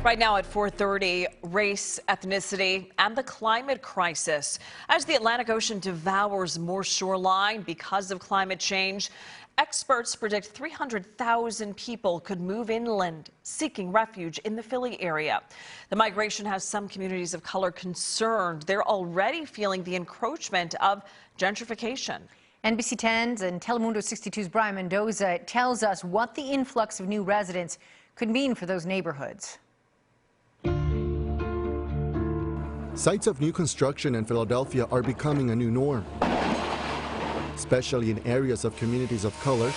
Right now at 4:30, race, ethnicity, and the climate crisis. As the Atlantic Ocean devours more shoreline because of climate change, experts predict 300,000 people could move inland, seeking refuge in the Philly area. The migration has some communities of color concerned. They're already feeling the encroachment of gentrification. NBC10's and Telemundo 62's Brian Mendoza tells us what the influx of new residents could mean for those neighborhoods. Sites of new construction in Philadelphia are becoming a new norm, especially in areas of communities of color,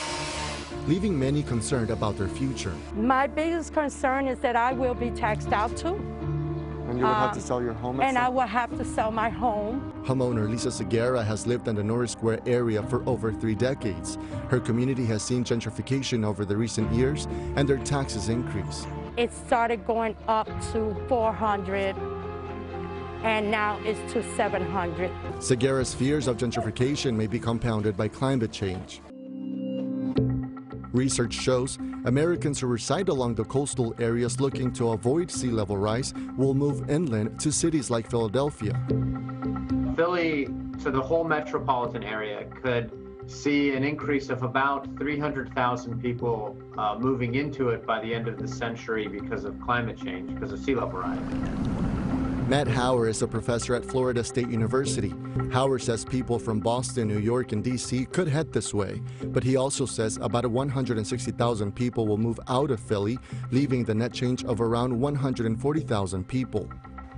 leaving many concerned about their future. My biggest concern is that I will be taxed out too. And you would have to sell your home? And I will have to sell my home. Homeowner Lisa Segura has lived in the Norris Square area for over 3 decades. Her community has seen gentrification over the recent years and their taxes increase. It started going up to $400 and now it's to $700. Segura's fears of gentrification may be compounded by climate change. Research shows Americans who reside along the coastal areas looking to avoid sea level rise will move inland to cities like Philadelphia. Philly, to the whole metropolitan area, could see an increase of about 300,000 people moving into it by the end of the century because of climate change, because of sea level rise. Matt Hauer is a professor at Florida State University. Hauer says people from Boston, New York, and D.C. could head this way, but he also says about 160,000 people will move out of Philly, leaving the net change of around 140,000 people.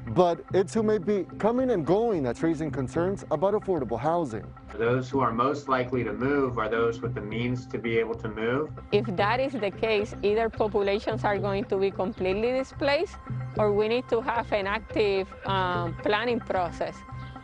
But it's who may be coming and going that's raising concerns about affordable housing. Those who are most likely to move are those with the means to be able to move. If that is the case, either populations are going to be completely displaced, or we need to have an active planning process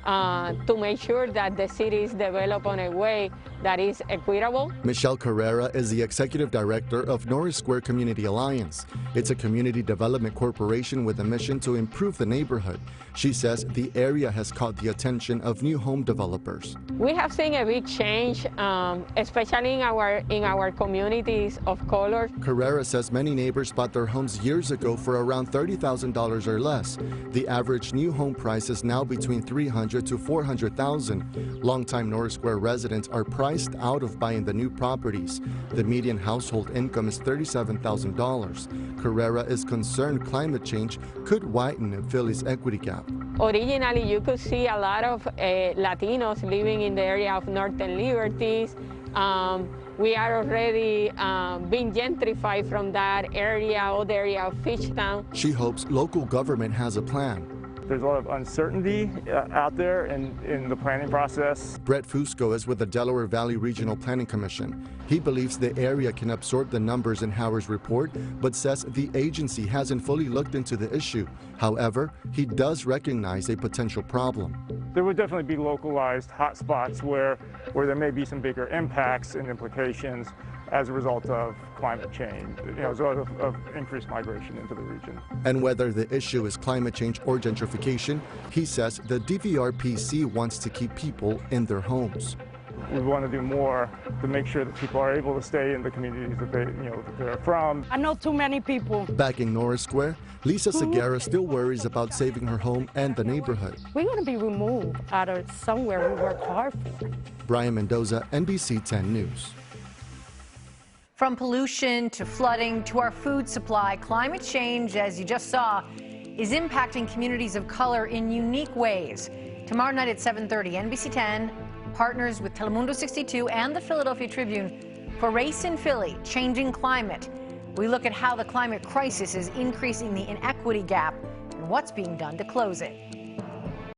to make sure that the city is developed in a way that is equitable. Michelle Carrera is the executive director of Norris Square Community Alliance. It's a community development corporation with a mission to improve the neighborhood. She says the area has caught the attention of new home developers. We have seen a big change, especially in our communities of color. Carrera says many neighbors bought their homes years ago for around $30,000 or less. The average new home price is now between $300,000 to $400,000. Longtime Norris Square residents are priced out of buying the new properties. The median household income is $37,000. Carrera is concerned climate change could widen Philly's equity gap. Originally, you could see a lot of Latinos living in the area of Northern Liberties. We are already being gentrified from that area or the area of Fishtown. She hopes local government has a plan. There's a lot of uncertainty out there in the planning process. Brett Fusco is with the Delaware Valley Regional Planning Commission. He believes the area can absorb the numbers in Hauer's report, but says the agency hasn't fully looked into the issue. However, he does recognize a potential problem. There would definitely be localized hotspots where there may be some bigger impacts and implications as a result of climate change, as a result of increased migration into the region. And whether the issue is climate change or gentrification, he says the DVRPC wants to keep people in their homes. We want to do more to make sure that people are able to stay in the communities that they're from. I know too many people. Back in Norris Square, Lisa Segura still worries about saving her home and the neighborhood. We're going to be removed out of somewhere we work hard for. Brian Mendoza, NBC10 News. From pollution to flooding to our food supply, climate change, as you just saw, is impacting communities of color in unique ways. Tomorrow night at 7:30, NBC10 partners with Telemundo 62 and the Philadelphia Tribune for Race in Philly, Changing Climate. We look at how the climate crisis is increasing the inequity gap and what's being done to close it.